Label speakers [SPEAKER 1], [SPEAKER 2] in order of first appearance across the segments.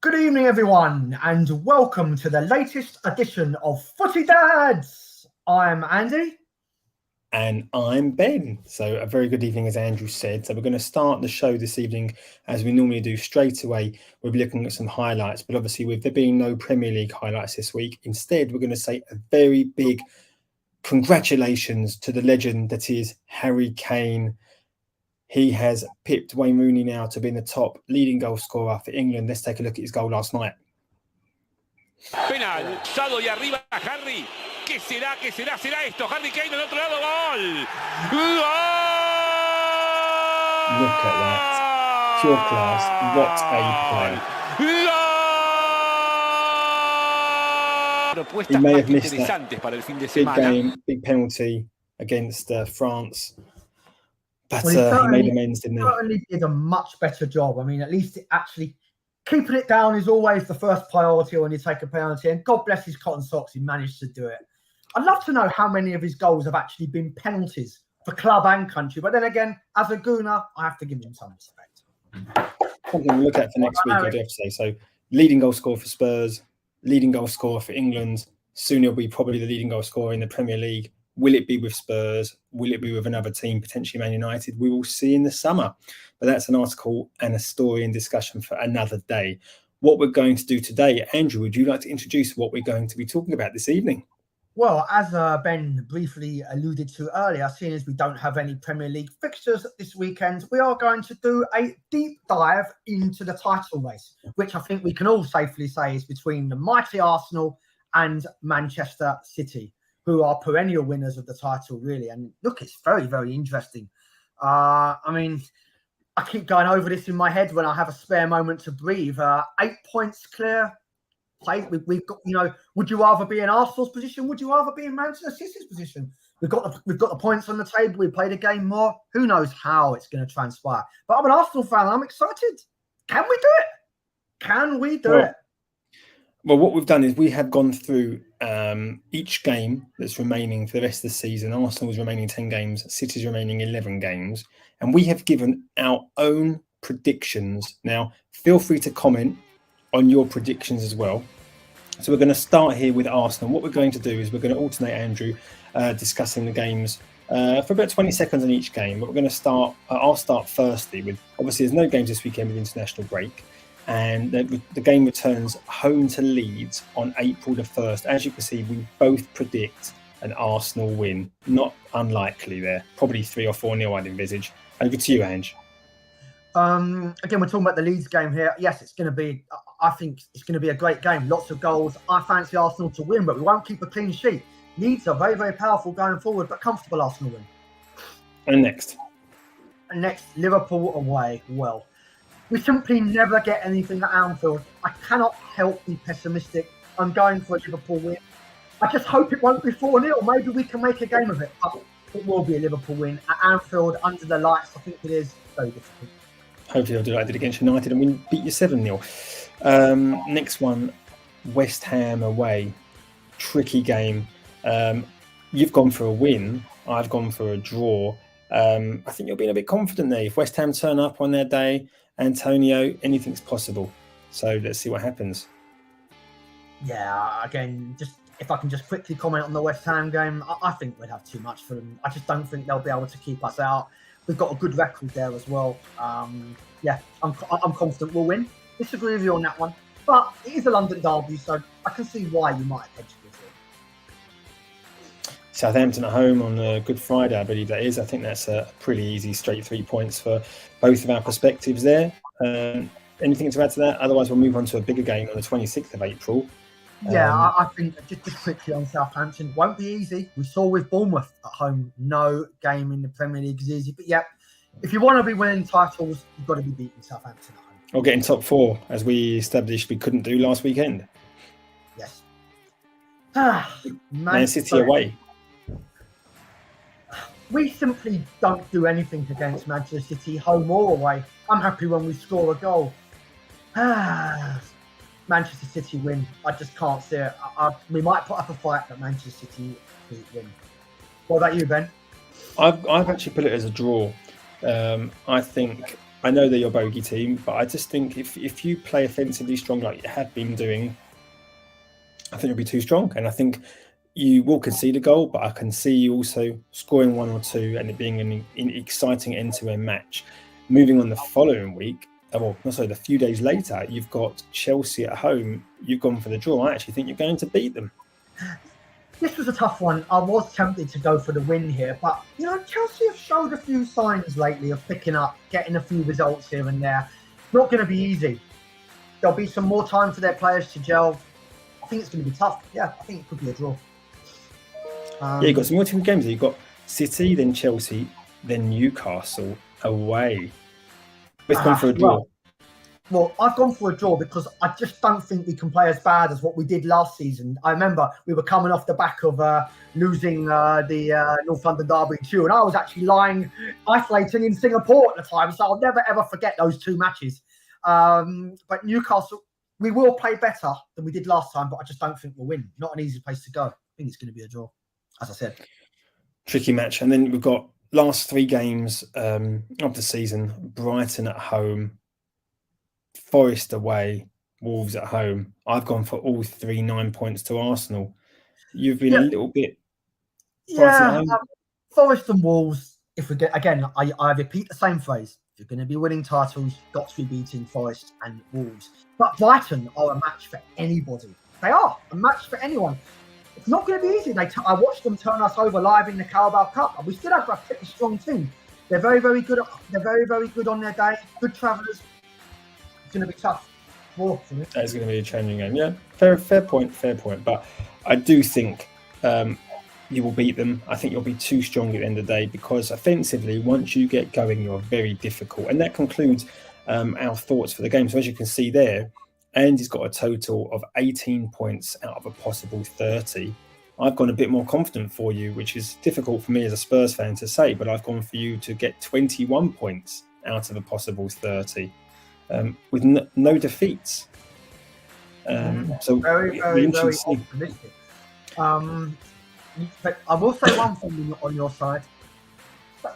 [SPEAKER 1] Good evening, everyone, and welcome to the latest edition of Footie Dads. I'm Andy.
[SPEAKER 2] And I'm Ben. So a very good evening, as Andrew said. So we're going to start the show this evening, as we normally do, straight away. We'll be looking at some highlights, but obviously with there being no Premier League highlights this week, instead we're going to say a very big congratulations to the legend that is Harry Kane. He has pipped Wayne Rooney now to be the top leading goal scorer for England. Let's take a look at his goal last night.
[SPEAKER 3] Penal, Sado y arriba Harry. ¿Qué será? ¿Qué será? ¿Será esto? Harry Kane del otro lado, gol. ¡Gol!
[SPEAKER 2] Look at that. Pure class. What a play. He may have missed that big game, big penalty against France. But he made amends, didn't he?
[SPEAKER 1] Certainly did a much better job. I mean, at least actually keeping it down is always the first priority when you take a penalty. And God bless his cotton socks, he managed to do it. I'd love to know how many of his goals have actually been penalties for club and country. But then again, as a Gooner, I have to give him some respect.
[SPEAKER 2] Something to look at for next week, I do have to say. So, leading goal scorer for Spurs, leading goal scorer for England. Soon he'll be probably the leading goal scorer in the Premier League. Will it be with Spurs? Will it be with another team, potentially Man United? We will see in the summer. But that's an article and a story and discussion for another day. What we're going to do today, Andrew, would you like to introduce what we're going to be talking about this evening?
[SPEAKER 1] Well, as Ben briefly alluded to earlier, seeing as we don't have any Premier League fixtures this weekend, we are going to do a deep dive into the title race, which I think we can all safely say is between the mighty Arsenal and Manchester City, who are perennial winners of the title, really. And look, it's very, very interesting. I mean, I keep going over this in my head when I have a spare moment to breathe. 8 points clear. We've got, would you rather be in Arsenal's position? Would you rather be in Manchester City's position? We've got the points on the table. We played a game more. Who knows how it's going to transpire? But I'm an Arsenal fan. I'm excited. Can we do it? Can we do it?
[SPEAKER 2] Well, what we've done is we have gone through each game that's remaining for the rest of the season. Arsenal's remaining 10 games, City's remaining 11 games, and we have given our own predictions. Now, feel free to comment on your predictions as well. So we're going to start here with Arsenal. What we're going to do is we're going to alternate, Andrew, discussing the games for about 20 seconds on each game. But we're going to start, I'll start firstly with, obviously there's no games this weekend with international break. And the game returns home to Leeds on April the 1st. As you can see, we both predict an Arsenal win. Not unlikely there. Probably 3 or 4-0, I'd envisage. Over to you, Ange.
[SPEAKER 1] Again, we're talking about the Leeds game here. Yes, it's going to be, I think it's going to be a great game. Lots of goals. I fancy Arsenal to win, but we won't keep a clean sheet. Leeds are very, very powerful going forward, but comfortable Arsenal win.
[SPEAKER 2] And next,
[SPEAKER 1] Liverpool away. Well, we simply never get anything at Anfield. I cannot help be pessimistic. I'm going for a Liverpool win. I just hope it won't be 4-0. Maybe we can make a game of it. But it will be a Liverpool win. At Anfield, under the lights, I think it is very difficult.
[SPEAKER 2] Hopefully they'll do like they did against United and we beat you 7-0. Next one, West Ham away. Tricky game. You've gone for a win. I've gone for a draw. I think you're being a bit confident there. If West Ham turn up on their day, Antonio, anything's possible. So let's see what happens.
[SPEAKER 1] Yeah, again, just if I can just quickly comment on the West Ham game, I think we'd have too much for them. I just don't think they'll be able to keep us out. We've got a good record there as well. I'm confident we'll win. Disagree with you on that one, but it is a London derby, so I can see why you might hedge with it.
[SPEAKER 2] Southampton at home on Good Friday, I believe that is. I think that's a pretty easy straight 3 points for both of our perspectives there. Anything to add to that? Otherwise, we'll move on to a bigger game on the 26th of April.
[SPEAKER 1] Yeah, I think just quickly on Southampton, won't be easy. We saw with Bournemouth at home, no game in the Premier League is easy. But yeah, if you want to be winning titles, you've got to be beating Southampton at home.
[SPEAKER 2] Or getting top 4, as we established we couldn't do last weekend.
[SPEAKER 1] Yes.
[SPEAKER 2] Man City away.
[SPEAKER 1] We simply don't do anything against Manchester City, home or away. I'm happy when we score a goal. Manchester City win. I just can't see it. We might put up a fight, but Manchester City win. What about you, Ben?
[SPEAKER 2] I've actually put it as a draw. I think I know they're your bogey team, but I just think if you play offensively strong like you have been doing, I think you'll be too strong. And I think you will concede a goal, but I can see you also scoring 1 or 2 and it being an exciting end-to-end match. Moving on the following week, the few days later, you've got Chelsea at home. You've gone for the draw. I actually think you're going to beat them.
[SPEAKER 1] This was a tough one. I was tempted to go for the win here, but Chelsea have showed a few signs lately of picking up, getting a few results here and there. Not going to be easy. There'll be some more time for their players to gel. I think it's going to be tough. Yeah, I think it could be a draw.
[SPEAKER 2] You've got some more different games. You've got City, then Chelsea, then Newcastle away. Let's go for a draw.
[SPEAKER 1] Well, I've gone for a draw because I just don't think we can play as bad as what we did last season. I remember we were coming off the back of losing the North London Derby 2, and I was actually lying isolating in Singapore at the time, so I'll never ever forget those 2 matches. But Newcastle, we will play better than we did last time, but I just don't think we'll win. Not an easy place to go. I think it's going to be a draw, as I said.
[SPEAKER 2] Tricky match. And then we've got last 3 games of the season. Brighton at home, Forest away, Wolves at home. I've gone for all 3 9 points to Arsenal. You've been a little bit...
[SPEAKER 1] Forest and Wolves, if we get... Again, I repeat the same phrase. If you're going to be winning titles, you've got to be beating Forest and Wolves. But Brighton are a match for anybody. They are a match for anyone. It's not going to be easy. I watched them turn us over live in the Carabao Cup, and we still have a pretty strong team. They're very, very good. They're very, very good on their day. Good travellers. It's going to be tough.
[SPEAKER 2] That is going to be a challenging game. Yeah, fair point. But I do think you will beat them. I think you'll be too strong at the end of the day because offensively, once you get going, you're very difficult. And that concludes our thoughts for the game. So as you can see there, Andy's got a total of 18 points out of a possible 30. I've gone a bit more confident for you, which is difficult for me as a Spurs fan to say, but I've gone for you to get 21 points out of a possible 30 with no defeats. So
[SPEAKER 1] very, very, very optimistic. But I will say one thing on your side.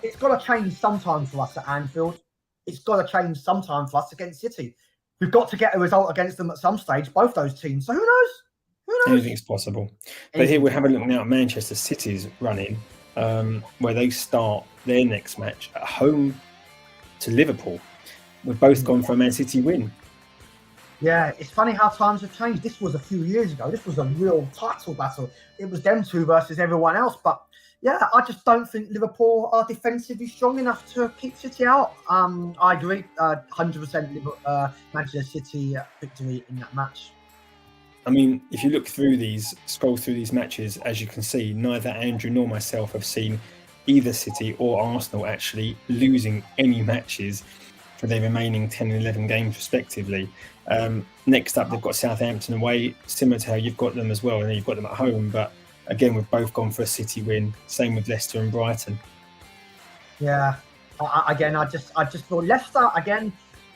[SPEAKER 1] It's got to change sometime for us at Anfield. It's got to change sometime for us against City. We've got to get a result against them at some stage, both those teams. So who knows?
[SPEAKER 2] Anything's possible. But here we're having a look now at Manchester City's running, where they start their next match at home to Liverpool. We've both gone for a Man City win.
[SPEAKER 1] Yeah, it's funny how times have changed. This was a few years ago. This was a real title battle. It was them 2 versus everyone else. But yeah, I just don't think Liverpool are defensively strong enough to keep City out. I agree. 100% Manchester City victory in that match.
[SPEAKER 2] I mean, if you scroll through these matches, as you can see, neither Andrew nor myself have seen either City or Arsenal actually losing any matches for their remaining 10 and 11 games respectively. Next up, they've got Southampton away, similar to how you've got them as well, and you've got them at home. But again, we've both gone for a City win. Same with Leicester and Brighton.
[SPEAKER 1] Yeah, I just thought Leicester again.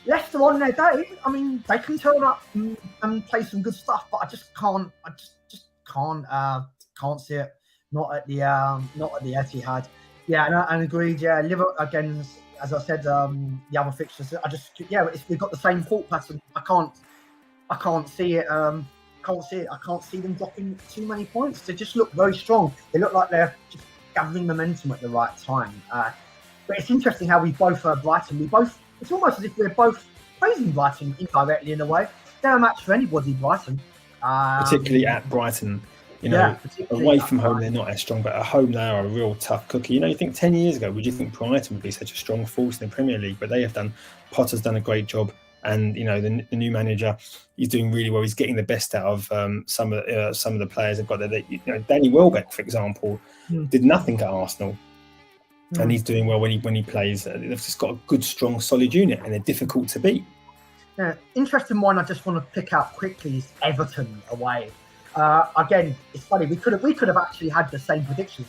[SPEAKER 1] Leicester on their day. I mean, they can turn up and play some good stuff, but I just can't. I just can't see it. Not at the Etihad. Yeah, and agreed. Yeah, Liverpool again. As I said, the other fixtures. We've got the same thought pattern. I can't see it. I can't see them dropping too many points. They just look very strong. They look like they're just gathering momentum at the right time. But it's interesting how we both Brighton. It's almost as if we're both praising Brighton indirectly in a way. They're a match for anybody, Brighton.
[SPEAKER 2] Particularly at Brighton. Away from home, they're not as strong, but at home, they are a real tough cookie. You think 10 years ago, would you think Brighton would be such a strong force in the Premier League? But Potter's done a great job. And, the new manager, he's doing really well. He's getting the best out of some of the players they've got there. Danny Welbeck, for example, did nothing at Arsenal. And he's doing well when he plays. They've just got a good, strong, solid unit, and they're difficult to beat.
[SPEAKER 1] Yeah, interesting one I just want to pick out quickly is Everton away. Again, it's funny. We could have actually had the same predictions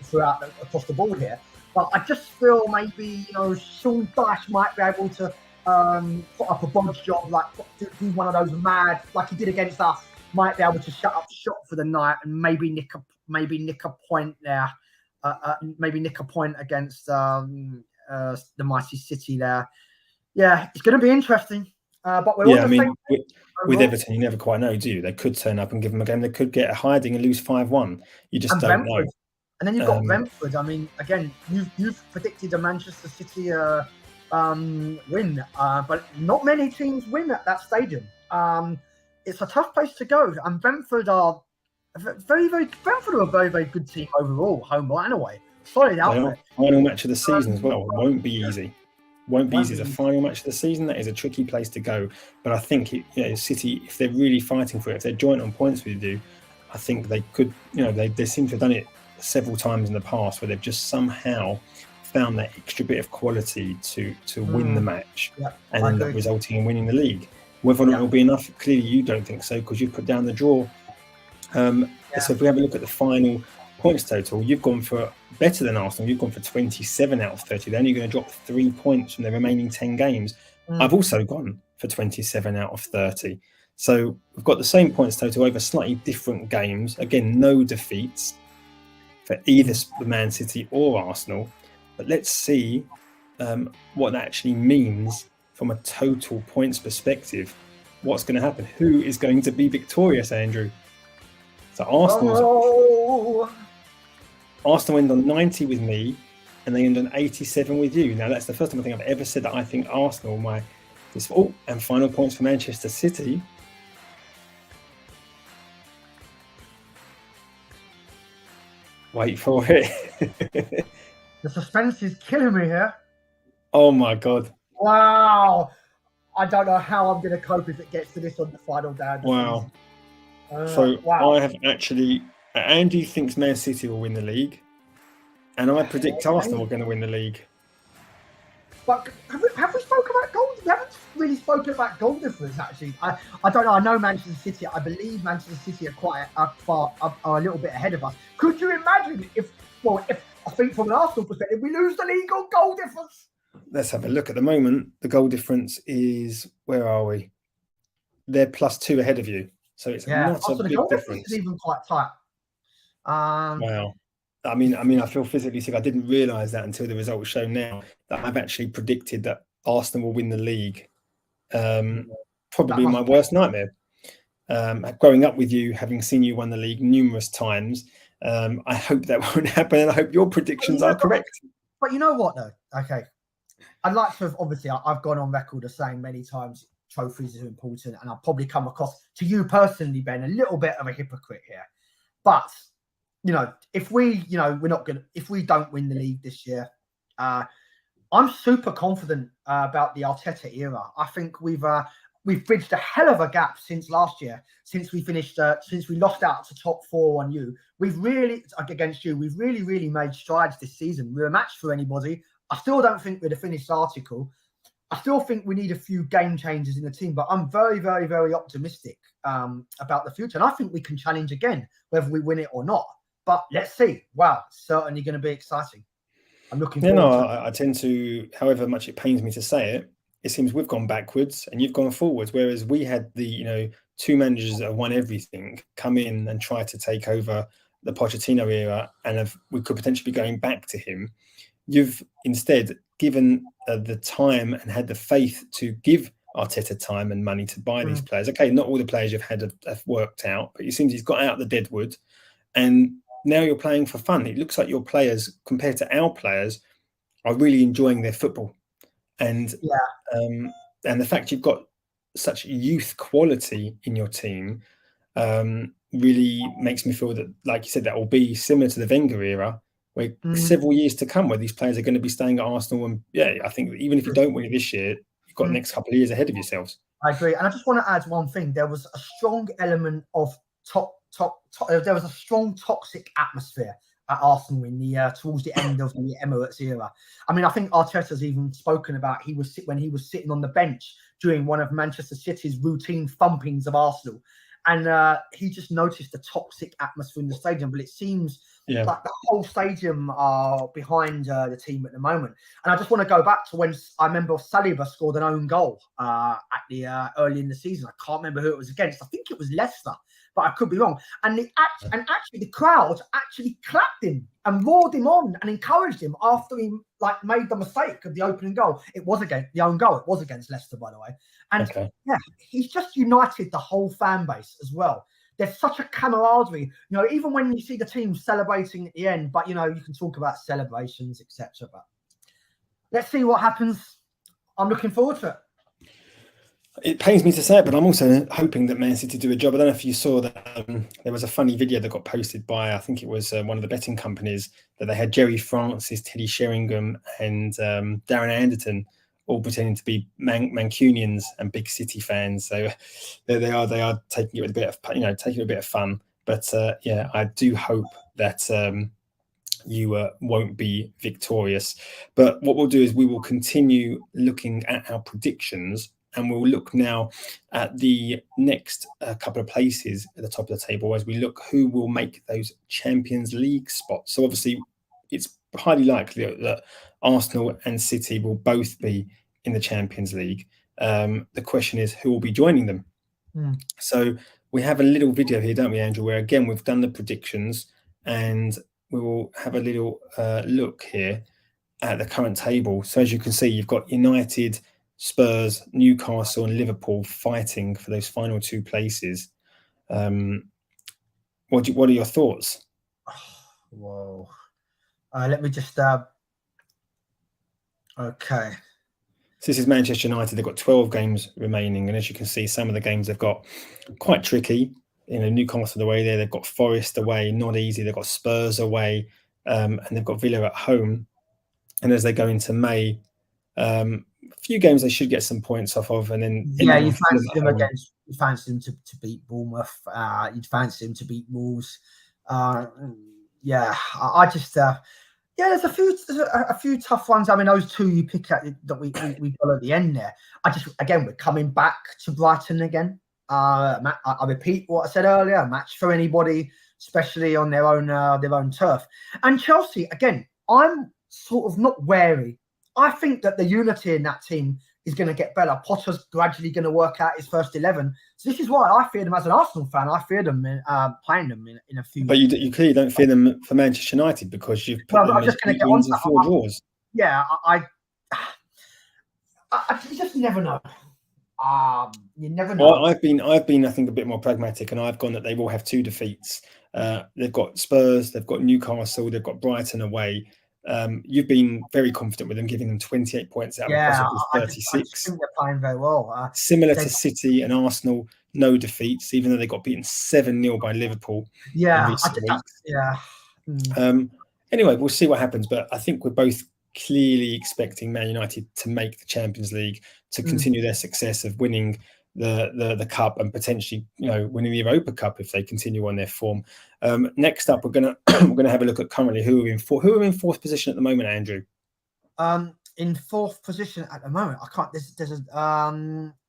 [SPEAKER 1] throughout across the board here, but I just feel maybe Sean Dyche might be able to put up a bodge job, like do one of those mad like he did against us. Might be able to shut up shop for the night and maybe nick a point there. Maybe nick a point against the mighty City there. Yeah, it's going to be interesting. But we're on the same
[SPEAKER 2] with Everton, you never quite know, do you? They could turn up and give them a game. They could get a hiding and lose 5-1. You just don't know.
[SPEAKER 1] And then you've got Brentford. I mean, again, you've predicted a Manchester City win, but not many teams win at that stadium. It's a tough place to go, and Brentford are very, very very good team overall, home and away. Solid outfit.
[SPEAKER 2] Final match of the season as well. It won't be easy. Won't be easy. It's a final match of the season. That is a tricky place to go. But I think City, if they're really fighting for it, if they're joint on points with you, I think they could. They seem to have done it several times in the past where they've just somehow found that extra bit of quality to win the match and end up resulting in winning the league. Whether or not it will be enough, clearly you don't think so because you've put down the draw. So if we have a look at the final points total, you've gone for better than Arsenal. You've gone for 27 out of 30. They're only going to drop 3 points from the remaining 10 games. I've also gone for 27 out of 30. So we've got the same points total over slightly different games. Again, no defeats for either Man City or Arsenal. But let's see what that actually means from a total points perspective. What's going to happen? Who is going to be victorious, Andrew? So Arsenal end on 90 with me, and they end on 87 with you. Now, that's the first time I think I've ever said that I think Arsenal and final points for Manchester City. Wait for it.
[SPEAKER 1] The suspense is killing me here.
[SPEAKER 2] Oh, my God.
[SPEAKER 1] Wow. I don't know how I'm going to cope if it gets to this on the final day.
[SPEAKER 2] Wow. I have actually... Andy thinks Man City will win the league, and I predict Arsenal are going to win the league.
[SPEAKER 1] But have we spoken about goal? We haven't really spoken about goal difference, actually. I don't know. I know Manchester City. I believe Manchester City are a little bit ahead of us. Could you imagine if I think from an Arsenal perspective, we lose the league on goal difference?
[SPEAKER 2] Let's have a look. At the moment, the goal difference is, where are we? They're +2 ahead of you. So it's not a big difference.
[SPEAKER 1] It's even quite tight.
[SPEAKER 2] Wow. I mean, I feel physically sick. I didn't realise that until the results show now that I've actually predicted that Arsenal will win the league. Probably my worst nightmare. Growing up with you, having seen you win the league numerous times, I hope that won't happen, and I hope your predictions are correct.
[SPEAKER 1] But you know what, though? Okay. I'd like to have, obviously, I've gone on record of saying many times trophies are important, and I'll probably come across to you personally, Ben, a little bit of a hypocrite here. But if we don't win the league this year, I'm super confident about the Arteta era. I think we've bridged a hell of a gap since last year, since we lost out to top 4 on you. We've really made strides this season. We're a match for anybody. I still don't think we're the finished article. I still think we need a few game changers in the team, but I'm very, very, very optimistic about the future. And I think we can challenge again, whether we win it or not. But let's see. Wow, certainly going to be exciting. I'm looking forward to it.
[SPEAKER 2] I tend to, however much it pains me to say it, it seems we've gone backwards and you've gone forwards, whereas we had the, 2 managers that have won everything come in and try to take over the Pochettino era, and we could potentially be going back to him. You've instead given the time and had the faith to give Arteta time and money to buy these players. Okay, not all the players you've had have worked out, but it seems he's got out the deadwood, and now you're playing for fun. It looks like your players, compared to our players, are really enjoying their football. And the fact you've got such youth quality in your team really makes me feel that, like you said, that will be similar to the Wenger era, where several years to come, where these players are going to be staying at Arsenal. And I think that even if you don't win it this year, you've got the next couple of years ahead of yourselves.
[SPEAKER 1] I agree. And I just want to add one thing. There was a strong element of there was a strong toxic atmosphere at Arsenal in the towards the end of the Emirates era. I mean, I think Arteta's even spoken about when he was sitting on the bench during one of Manchester City's routine thumpings of Arsenal, and he just noticed the toxic atmosphere in the stadium. But it seems like the whole stadium are behind the team at the moment. And I just want to go back to when I remember Saliba scored an own goal at the early in the season. I can't remember who it was against. I think it was Leicester. but I could be wrong. And actually the crowd actually clapped him and roared him on and encouraged him after he made the mistake of the opening goal. It was against the own goal. It was against Leicester, by the way. And he's just united the whole fan base as well. There's such a camaraderie, even when you see the team celebrating at the end, but, you can talk about celebrations, etc. But let's see what happens. I'm looking forward to it.
[SPEAKER 2] It pains me to say it, but I'm also hoping that Man City do a job. I don't know if you saw that there was a funny video that got posted by, I think it was one of the betting companies, that they had Jerry Francis, Teddy Sheringham and Darren Anderton all pretending to be Mancunians and big City fans. So they are taking it with a bit of, taking a bit of fun. But I do hope that you won't be victorious. But what we'll do is we will continue looking at our predictions, and we'll look now at the next couple of places at the top of the table as we look who will make those Champions League spots. So obviously it's highly likely that Arsenal and City will both be in the Champions League. The question is who will be joining them. So we have a little video here, don't we, Andrew, where again we've done the predictions, and we will have a little look here at the current table. So as you can see, you've got United, Spurs, Newcastle and Liverpool fighting for those final two places. What are your thoughts?
[SPEAKER 1] Whoa. Let me just... Okay.
[SPEAKER 2] So this is Manchester United. They've got 12 games remaining. And as you can see, some of the games they've got quite tricky. Newcastle away there. They've got Forest away, not easy. They've got Spurs away. And they've got Villa at home. And as they go into May, a few games they should get some points off of. And then
[SPEAKER 1] you fancy them against. You fancy them to beat Bournemouth. You'd fancy them to beat Wolves. I just. There's a few tough ones. I mean, those two you pick at that we got at the end there. We're coming back to Brighton again. I repeat what I said earlier: a match for anybody, especially on their own turf. And Chelsea again. I'm sort of not wary. I think that the unity in that team is going to get better. Potter's gradually going to work out his first 11. So this is why I fear them as an Arsenal fan. I fear them playing them in a few.
[SPEAKER 2] But you clearly don't fear them for Manchester United because you've put them as 8 wins and 4 draws.
[SPEAKER 1] Yeah, I you just never know. You never know.
[SPEAKER 2] Well, I've been I think a bit more pragmatic, and I've gone that they will have 2 defeats. They've got Spurs, they've got Newcastle, they've got Brighton away. You've been very confident with them, giving them 28 points out of possible 36.
[SPEAKER 1] I think they're playing very well.
[SPEAKER 2] Similar to City and Arsenal, no defeats, even though they got beaten 7-0 by Liverpool. Anyway, we'll see what happens. But I think we're both clearly expecting Man United to make the Champions League, to continue their success of winning the cup and potentially winning the Europa Cup if they continue on their form. Next up, we're gonna have a look at currently who are in fourth position at the moment, Andrew.
[SPEAKER 1] In fourth position at the moment, I can't. There's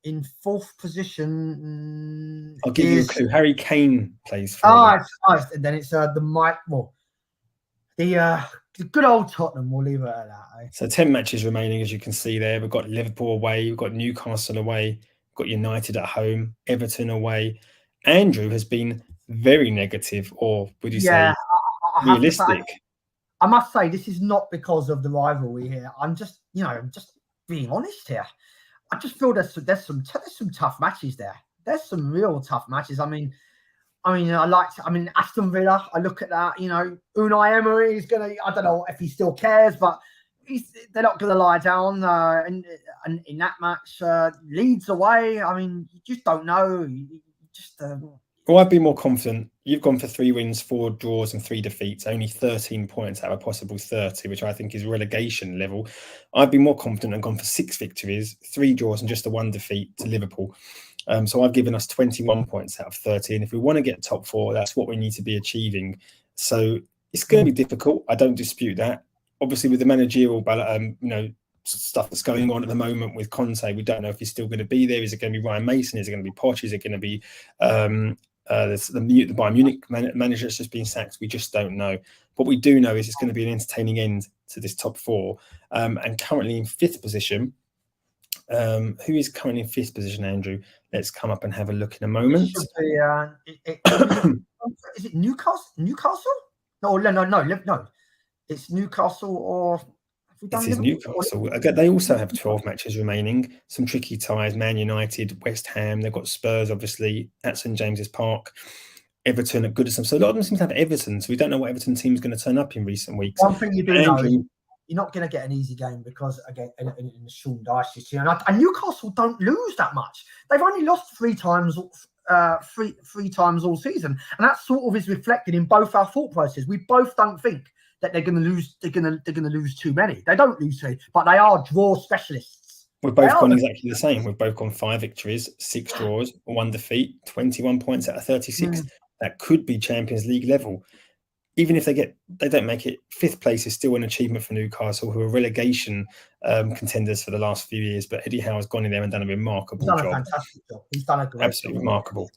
[SPEAKER 1] in fourth position.
[SPEAKER 2] I'll give you a clue. Harry Kane plays for.
[SPEAKER 1] And then it's the good old Tottenham. We'll leave it at that.
[SPEAKER 2] So 10 matches remaining, as you can see there. We've got Liverpool away. We've got Newcastle away. Got United at home, Everton away. Andrew has been very negative, or would you say realistic?
[SPEAKER 1] I must say this is not because of the rivalry here. I'm just, just being honest here. I just feel there's some tough matches there. There's some real tough matches. I mean, Aston Villa. I look at that. Unai Emery is gonna. I don't know if he still cares, but they're not going to lie down in that match. Leeds away. I mean, you just don't know.
[SPEAKER 2] Well, I'd be more confident. You've gone for 3 wins, 4 draws and 3 defeats, only 13 points out of a possible 30, which I think is relegation level. I'd be more confident and gone for 6 victories, 3 draws and just a 1 defeat to Liverpool. So I've given us 21 points out of 30. And if we want to get top 4, that's what we need to be achieving. So it's going to be difficult. I don't dispute that. Obviously, with the managerial stuff that's going on at the moment with Conte, we don't know if he's still going to be there. Is it going to be Ryan Mason? Is it going to be Poch? Is it going to be the Bayern Munich manager that's just been sacked? We just don't know. What we do know is it's going to be an entertaining end to this top 4. And currently in 5th position, Who is currently in 5th position, Andrew? Let's come up and have a look in a moment.
[SPEAKER 1] Is it Newcastle? No. It's Newcastle or...
[SPEAKER 2] It is Newcastle. They also have 12 matches remaining. Some tricky ties. Man United, West Ham. They've got Spurs, obviously, at St James's Park. Everton at Goodison. So a lot of them seem to have Everton. So we don't know what Everton team's going to turn up in recent weeks.
[SPEAKER 1] One thing you do know is you're not going to get an easy game because, again, in the Sean Dyche this year. And Newcastle don't lose that much. They've only lost 3 times three times all season. And that sort of is reflected in both our thought processes. We both don't think that they're going to lose. They're going to lose too many. They don't lose too, but they are draw specialists.
[SPEAKER 2] We've both gone exactly the same. We've both gone 5 victories, 6 draws, 1 defeat, 21 points out of 36. That could be Champions League level. Even if they don't make it, 5th place is still an achievement for Newcastle, who are relegation contenders for the last few years. But Eddie Howe has gone in there and done a remarkable job.
[SPEAKER 1] He's done a fantastic job. He's done a great
[SPEAKER 2] Absolutely
[SPEAKER 1] job.
[SPEAKER 2] Remarkable.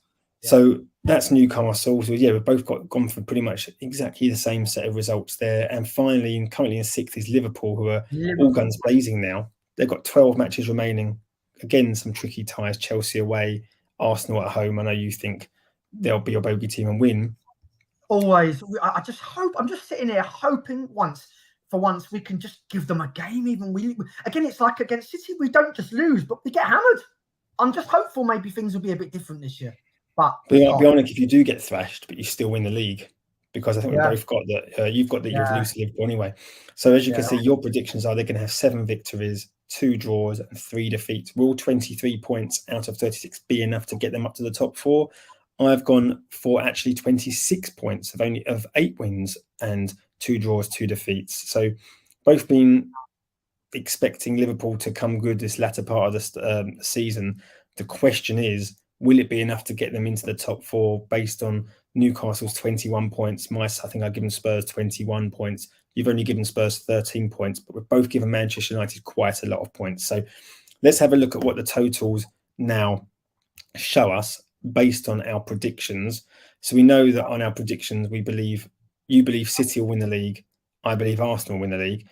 [SPEAKER 2] Yeah. So that's Newcastle. So yeah, we've both gone for pretty much exactly the same set of results there. And finally, and currently in 6th is Liverpool, who are all guns blazing now. They've got 12 matches remaining. Again, some tricky ties. Chelsea away, Arsenal at home. I know you think they'll be a bogey team and win.
[SPEAKER 1] Always. I just hope. I'm just sitting here hoping for once we can just give them a game. Even again, it's like against City, we don't just lose, but we get hammered. I'm just hopeful maybe things will be a bit different this year. But
[SPEAKER 2] I'll be honest, if you do get thrashed, but you still win the league, because I think we both got that. You've got that you've lost Liverpool anyway. So as you can see, your predictions are they're going to have 7 victories, 2 draws, and 3 defeats. Will 23 points out of 36 be enough to get them up to the top 4? I've gone for actually 26 points of 8 wins and 2 draws, 2 defeats. So both been expecting Liverpool to come good this latter part of the season. The question is, will it be enough to get them into the top 4 based on Newcastle's 21 points? I think I've given Spurs 21 points. You've only given Spurs 13 points, but we've both given Manchester United quite a lot of points. So let's have a look at what the totals now show us based on our predictions. So we know that on our predictions, you believe City will win the league. I believe Arsenal will win the league.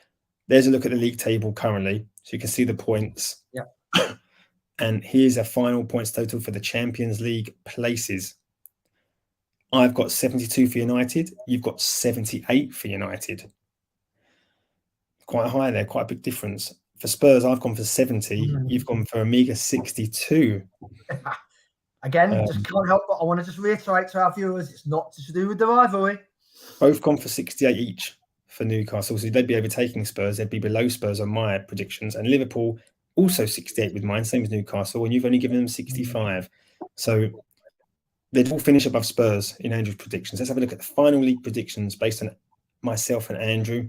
[SPEAKER 2] There's a look at the league table currently. So you can see the points.
[SPEAKER 1] Yeah.
[SPEAKER 2] And here's a final points total for the Champions League places. I've got 72 for United. You've got 78 for United. Quite high there, quite a big difference. For Spurs, I've gone for 70. You've gone for a meager 62.
[SPEAKER 1] Again, just can't help but I want to just reiterate to our viewers, it's not to do with the rivalry.
[SPEAKER 2] Both gone for 68 each for Newcastle. So they'd be overtaking Spurs. They'd be below Spurs on my predictions. And Liverpool also 68 with mine, same as Newcastle, and you've only given them 65. So they'd all finish above Spurs in Andrew's predictions. Let's have a look at the final league predictions based on myself and Andrew.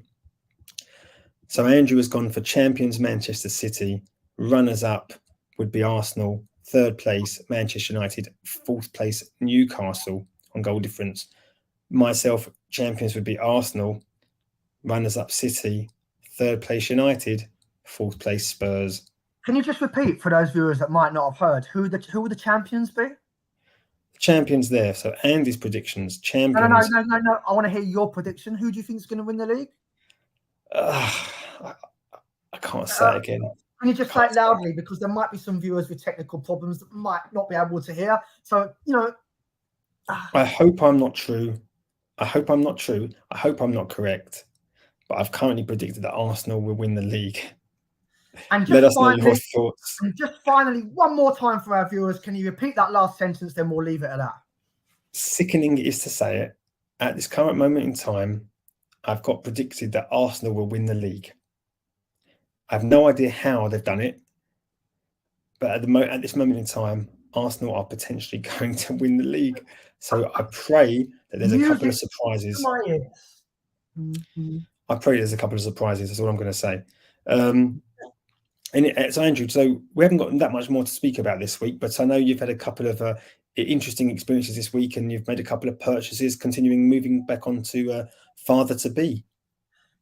[SPEAKER 2] So Andrew has gone for champions Manchester City. Runners up would be Arsenal. 3rd place, Manchester United. 4th place, Newcastle on goal difference. Myself, champions would be Arsenal. Runners up, City. 3rd place, United. 4th place, Spurs.
[SPEAKER 1] Can you just repeat for those viewers that might not have heard who will the champions be?
[SPEAKER 2] Champions there. So Andy's predictions. Champions.
[SPEAKER 1] No. I want to hear your prediction. Who do you think is going to win the league?
[SPEAKER 2] I can't say it again.
[SPEAKER 1] Can you just say it loudly, because there might be some viewers with technical problems that might not be able to hear. So,
[SPEAKER 2] I hope I'm not true. I hope I'm not true. I hope I'm not correct. But I've currently predicted that Arsenal will win the league.
[SPEAKER 1] And
[SPEAKER 2] let us know your thoughts.
[SPEAKER 1] And just finally, one more time for our viewers, can you repeat that last sentence? Then we'll leave it at that.
[SPEAKER 2] Sickening is to say it. At this current moment in time, I've got predicted that Arsenal will win the league. I have no idea how they've done it, but at this moment in time, Arsenal are potentially going to win the league. So I pray that there's a couple of surprises. I pray there's a couple of surprises. That's all I'm going to say. So Andrew, so we haven't got that much more to speak about this week, but I know you've had a couple of interesting experiences this week, and you've made a couple of purchases, moving back onto father to be.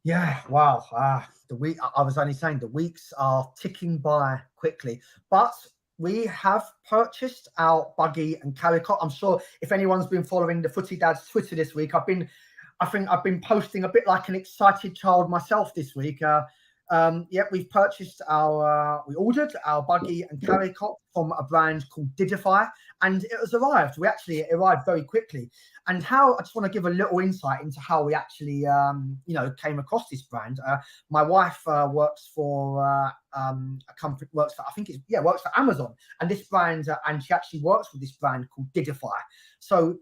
[SPEAKER 1] Yeah, wow. I was only saying the weeks are ticking by quickly, but we have purchased our buggy and carry cot. I'm sure if anyone's been following the Footie Dad's Twitter this week, I think I've been posting a bit like an excited child myself this week. We've purchased we ordered our buggy and carry cot from a brand called Didify, and it has arrived. It arrived very quickly. And I just want to give a little insight into how we actually, came across this brand. My wife works for a company, works for Amazon, and this brand, and she actually works with this brand called Didify. So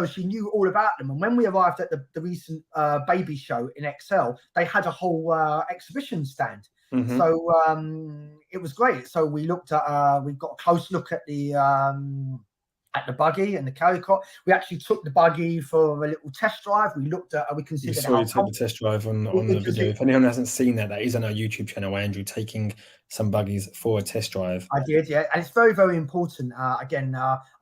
[SPEAKER 1] she knew all about them. And when we arrived at the recent baby show in Excel, they had a whole exhibition stand. Mm-hmm. So it was great. So we looked at, we got a close look at the buggy and the carry cot. We actually took the buggy for a little test drive. We looked at, we considered.
[SPEAKER 2] You took the test drive on the video. If anyone hasn't seen that is on our YouTube channel. Andrew taking some buggies for a test drive.
[SPEAKER 1] I did, yeah, and it's very, very important. I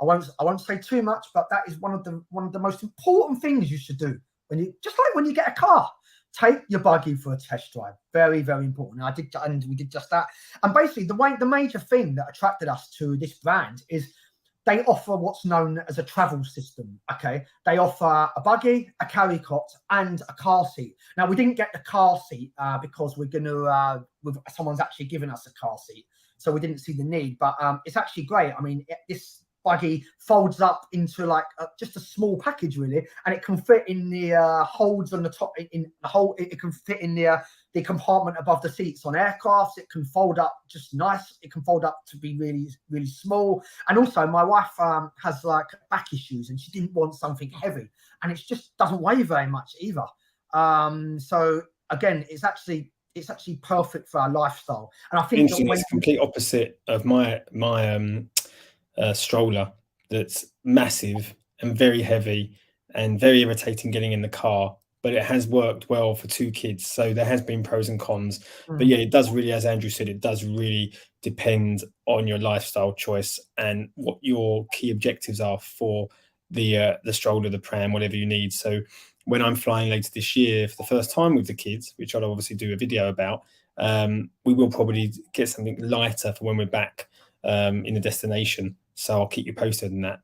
[SPEAKER 1] won't say too much, but that is one of the most important things you should do when you get a car. Take your buggy for a test drive. Very, very important. And we did just that. And basically, the major thing that attracted us to this brand is they offer what's known as a travel system. Okay, they offer a buggy, a carry cot, and a car seat. Now, we didn't get the car seat because we're going to. Someone's actually given us a car seat, so we didn't see the need. But it's actually great. I mean, this buggy folds up into like just a small package, really, and it can fit in the holds on the top. In the whole, it can fit in the compartment above the seats on aircrafts. It can fold up just nice. It can fold up to be really, really small. And also, my wife has like back issues, and she didn't want something heavy, and it just doesn't weigh very much either. So again, it's actually perfect for our lifestyle. And I think
[SPEAKER 2] it's the complete opposite of my stroller that's massive and very heavy and very irritating getting in the car, but it has worked well for 2 kids, so there has been pros and cons. But yeah, it does really, as Andrew said, it does really depend on your lifestyle choice and what your key objectives are for the stroller, the pram, whatever you need. So when I'm flying later this year for the first time with the kids, which I'll obviously do a video about, we will probably get something lighter for when we're back in the destination. So I'll keep you posted on that.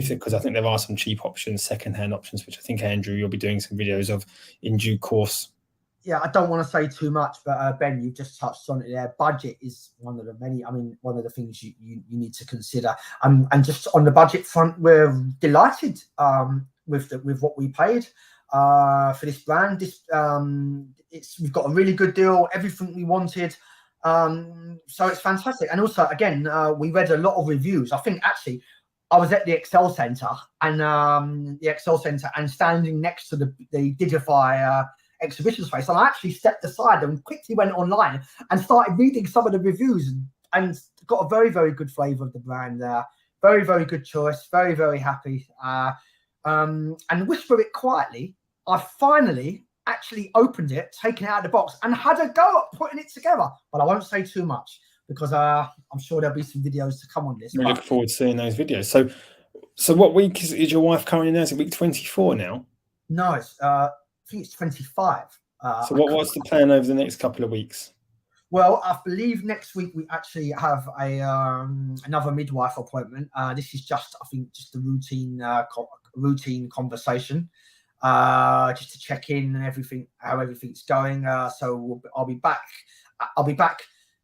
[SPEAKER 2] Because I think there are some cheap options, second-hand options, which I think, Andrew, you'll be doing some videos of in due course.
[SPEAKER 1] Yeah, I don't want to say too much, but Ben, you just touched on it there. Budget is one of the things you need to consider. And just on the budget front, we're delighted with what we paid for this brand. We've got a really good deal, everything we wanted. So it's fantastic. And also, again, we read a lot of reviews. I think actually I was at the Excel Centre and standing next to the Didify exhibition space, and I actually stepped aside and quickly went online and started reading some of the reviews and got a very, very good flavour of the brand. Very, very good choice. Very, very happy. And whisper it quietly, I finally actually opened it, taken it out of the box, and had a go at putting it together. But I won't say too much because I'm sure there'll be some videos to come on this.
[SPEAKER 2] We look forward to seeing those videos. So what week is your wife currently now? Is it week 24 now?
[SPEAKER 1] No, I think it's 25.
[SPEAKER 2] So what's the plan over the next couple of weeks?
[SPEAKER 1] Well, I believe next week we actually have another midwife appointment. This is just a routine conversation. Just to check in and how everything's going. So I'll be back.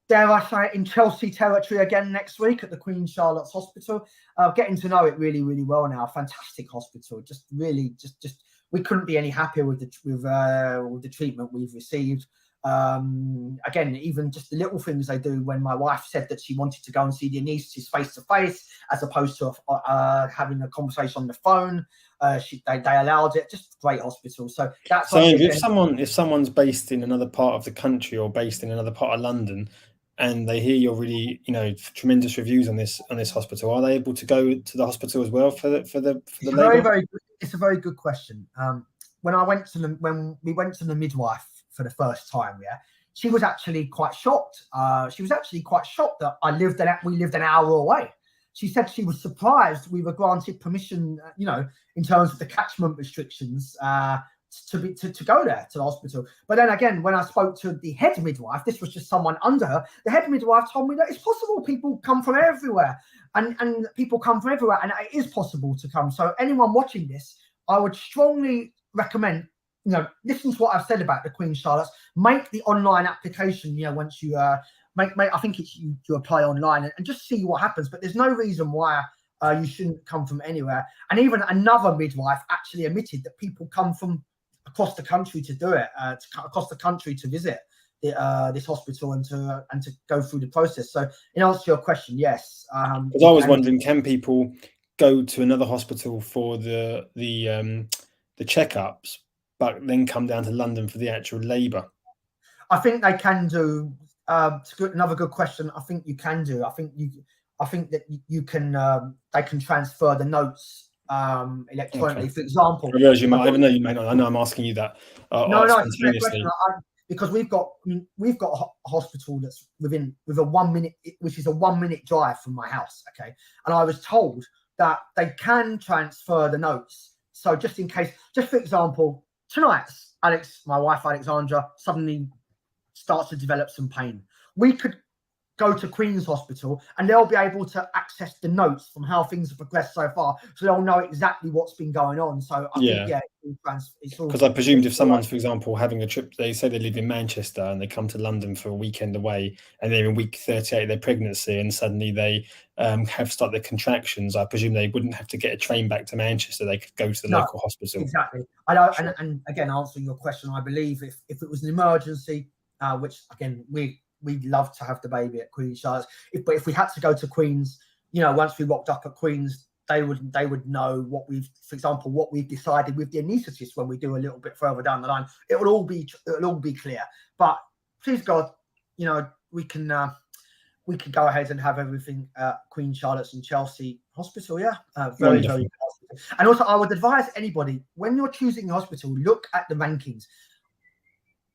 [SPEAKER 1] Dare I say, in Chelsea territory again next week at the Queen Charlotte's Hospital. Getting to know it really, really well now. Fantastic hospital. Just really, just we couldn't be any happier with the treatment we've received. Again, even just the little things they do. When my wife said that she wanted to go and see the anaesthetist face to face, as opposed to having a conversation on the phone, they allowed it. Just great hospital. So that's
[SPEAKER 2] if someone's based in another part of the country or based in another part of London, and they hear your really tremendous reviews on this hospital, are they able to go to the hospital as well for the
[SPEAKER 1] very, very good. It's a very good question. When we went to the midwife for the first time, she was actually quite shocked. She was actually quite shocked that we lived an hour away. She said she was surprised we were granted permission, in terms of the catchment restrictions, to go there to the hospital. But then again, when I spoke to the head midwife, this was just someone under her. The head midwife told me that it's possible. People come from everywhere, and people come from everywhere, and it is possible to come. So anyone watching this, I would strongly recommend, listen to what I've said about the Queen Charlotte's. Make the online application. Once you make, I think it's you apply online and just see what happens. But there's no reason why you shouldn't come from anywhere. And even another midwife actually admitted that people come from across the country to do it, across the country to visit this hospital and to go through the process. So in answer to your question, yes.
[SPEAKER 2] Because I was wondering, can people go to another hospital for the checkups, but then come down to London for the actual labour?
[SPEAKER 1] I think they can do. Another good question. I think you can do. I think that you can. They can transfer the notes electronically. Okay. For example,
[SPEAKER 2] I realise you might. Even though you may not. I know I'm asking you that.
[SPEAKER 1] No, it's a great question. Because we've got a hospital that's with a 1 minute, which is a 1 minute drive from my house. Okay, and I was told that they can transfer the notes. So just in case, just for example, tonight, my wife Alexandra, suddenly starts to develop some pain. We could go to Queen's Hospital and they'll be able to access the notes from how things have progressed so far. So they'll know exactly what's been going on. So I think, it's all.
[SPEAKER 2] Because I presumed if someone's, for example, having a trip, they say they live in Manchester and they come to London for a weekend away and they're in week 38 of their pregnancy and suddenly they have started their contractions, I presume they wouldn't have to get a train back to Manchester. They could go to the local hospital.
[SPEAKER 1] Exactly. I know, sure. and again, answering your question, I believe if it was an emergency, which again, we'd love to have the baby at Queen's Charlotte's. But if we had to go to Queen's, once we rocked up at Queen's, they would know what we've decided with the anaesthetist when we do a little bit further down the line. It'll all be clear. But please God, we can go ahead and have everything at Queen Charlotte's in Chelsea Hospital. Yeah, very very. And also, I would advise anybody when you're choosing a hospital, look at the rankings.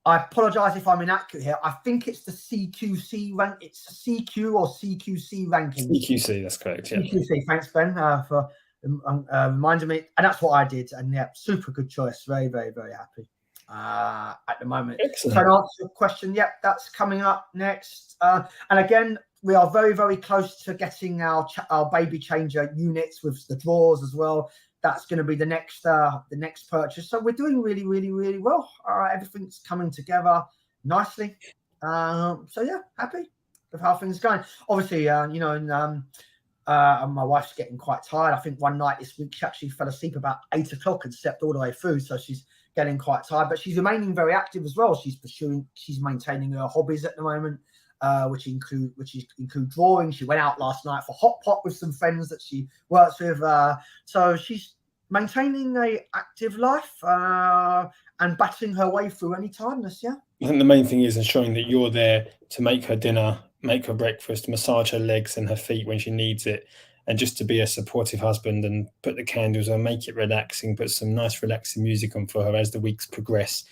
[SPEAKER 1] I apologise if I'm inaccurate here. I think it's the CQC rank. It's CQ or CQC ranking.
[SPEAKER 2] CQC, that's correct. Yeah.
[SPEAKER 1] CQC. Thanks, Ben, for reminding me. And that's what I did. And yeah, super good choice. Very, very, very happy at the moment.
[SPEAKER 2] Excellent.
[SPEAKER 1] So to answer your question, that's coming up next. And again, we are very, very close to getting our baby changer units with the drawers as well. That's going to be the next purchase. So we're doing really, really, really well. Everything's coming together nicely. So yeah, happy with how things are going. Obviously, my wife's getting quite tired. I think one night this week she actually fell asleep about 8 o'clock and slept all the way through. So she's getting quite tired, but she's remaining very active as well. She's maintaining her hobbies at the moment. Which include drawing. She went out last night for hot pot with some friends that she works with. So she's maintaining a active life and battling her way through any tiredness. Yeah.
[SPEAKER 2] I think the main thing is ensuring that you're there to make her dinner, make her breakfast, massage her legs and her feet when she needs it, and just to be a supportive husband and put the candles on, make it relaxing, put some nice relaxing music on for her as the weeks progress.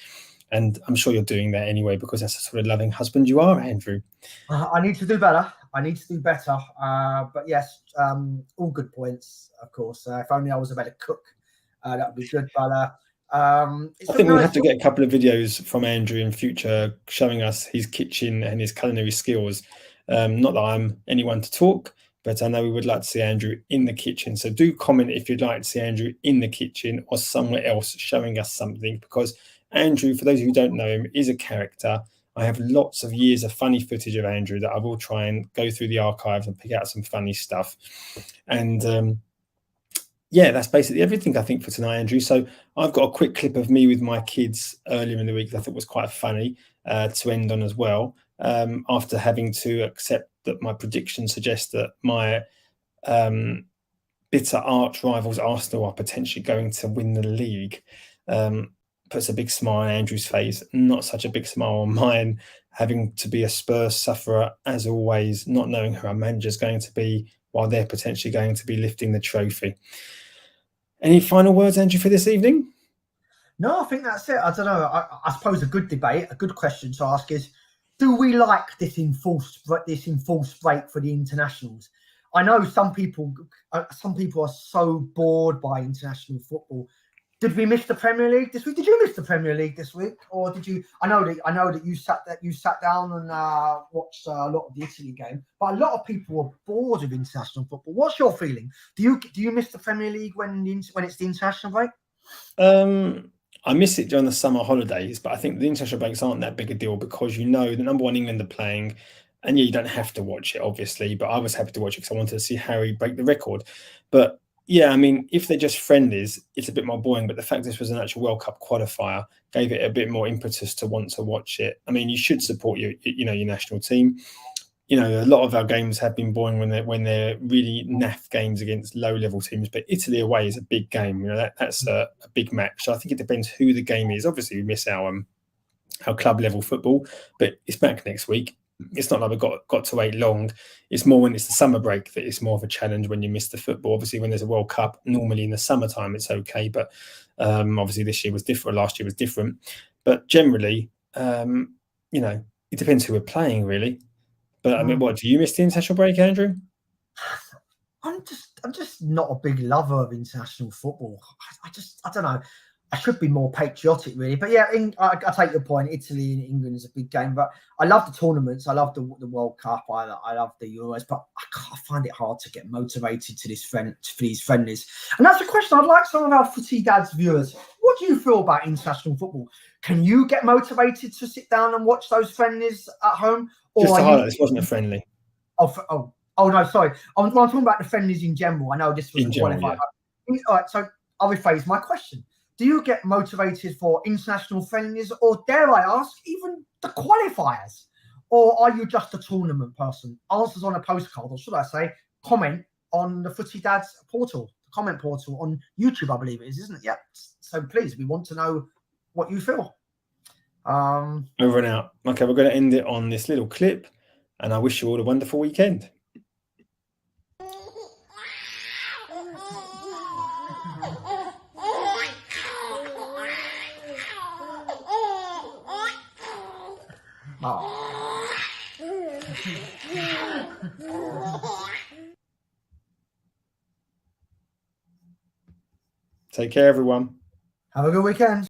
[SPEAKER 2] And I'm sure you're doing that anyway, because that's the sort of loving husband you are, Andrew.
[SPEAKER 1] I need to do better. But yes, all good points, of course. If only I was a better cook, that would be good. But
[SPEAKER 2] I think we'll have to get a couple of videos from Andrew in future showing us his kitchen and his culinary skills. Not that I'm anyone to talk, but I know we would like to see Andrew in the kitchen. So do comment if you'd like to see Andrew in the kitchen or somewhere else showing us something, because Andrew, for those who don't know him, is a character. I have lots of years of funny footage of Andrew that I will try and go through the archives and pick out some funny stuff. And that's basically everything I think for tonight, Andrew. So I've got a quick clip of me with my kids earlier in the week that I thought was quite funny to end on as well, after having to accept that my predictions suggest that my bitter arch rivals Arsenal are potentially going to win the league. Puts a big smile on Andrew's face, not such a big smile on mine, having to be a Spurs sufferer as always, not knowing who our manager's going to be while they're potentially going to be lifting the trophy. Any final words, Andrew, for this evening?
[SPEAKER 1] No, I think that's it. I don't know. I suppose a good debate, a good question to ask is, do we like this enforced break for the internationals? I know some people are so bored by international football. Did we miss the Premier League this week? Did you miss the Premier League this week, or did you? I know that you sat down and watched a lot of the Italy game, but a lot of people were bored of international football. What's your feeling? Do you miss the Premier League when it's the international break?
[SPEAKER 2] I miss it during the summer holidays, but I think the international breaks aren't that big a deal because the number one England are playing, and yeah, you don't have to watch it, obviously, but I was happy to watch it because I wanted to see Harry break the record. But yeah, I mean, if they're just friendlies, it's a bit more boring, but the fact this was an actual World Cup qualifier gave it a bit more impetus to want to watch it. I mean, you should support your national team. A lot of our games have been boring when they're really naff games against low-level teams. But Italy away is a big game. That's a big match. So I think it depends who the game is. Obviously, we miss our club-level football, but it's back next week. It's not like we've got to wait long. It's more when it's the summer break that it's more of a challenge when you miss the football. Obviously, when there's a World Cup, normally in the summertime, it's okay. But obviously, this year was different. Last year was different. But generally, it depends who we're playing, really. But I mean, what do you miss the international break, Andrew?
[SPEAKER 1] I'm just not a big lover of international football. I don't know. I should be more patriotic, really. But yeah, I take your point. Italy and England is a big game, but I love the tournaments. I love the World Cup. I love the Euros, but I find it hard to get motivated for these friendlies. And that's a question I'd like some of our Footie Dads viewers. What do you feel about international football? Can you get motivated to sit down and watch those friendlies at home?
[SPEAKER 2] Just to highlight, this wasn't a friendly.
[SPEAKER 1] Oh no, sorry. I'm talking about the friendlies in general. I know this was qualified. Yeah. All right, so I'll rephrase my question. Do you get motivated for international friendlies, or dare I ask, even the qualifiers? Or are you just a tournament person? Answers on a postcard, or should I say, comment on the Footie Dads portal, the comment portal on YouTube, I believe it is, isn't it? Yeah. So please, we want to know what you feel.
[SPEAKER 2] Over and out. Okay, we're going to end it on this little clip, and I wish you all a wonderful weekend. Take care, everyone.
[SPEAKER 1] Have a good weekend.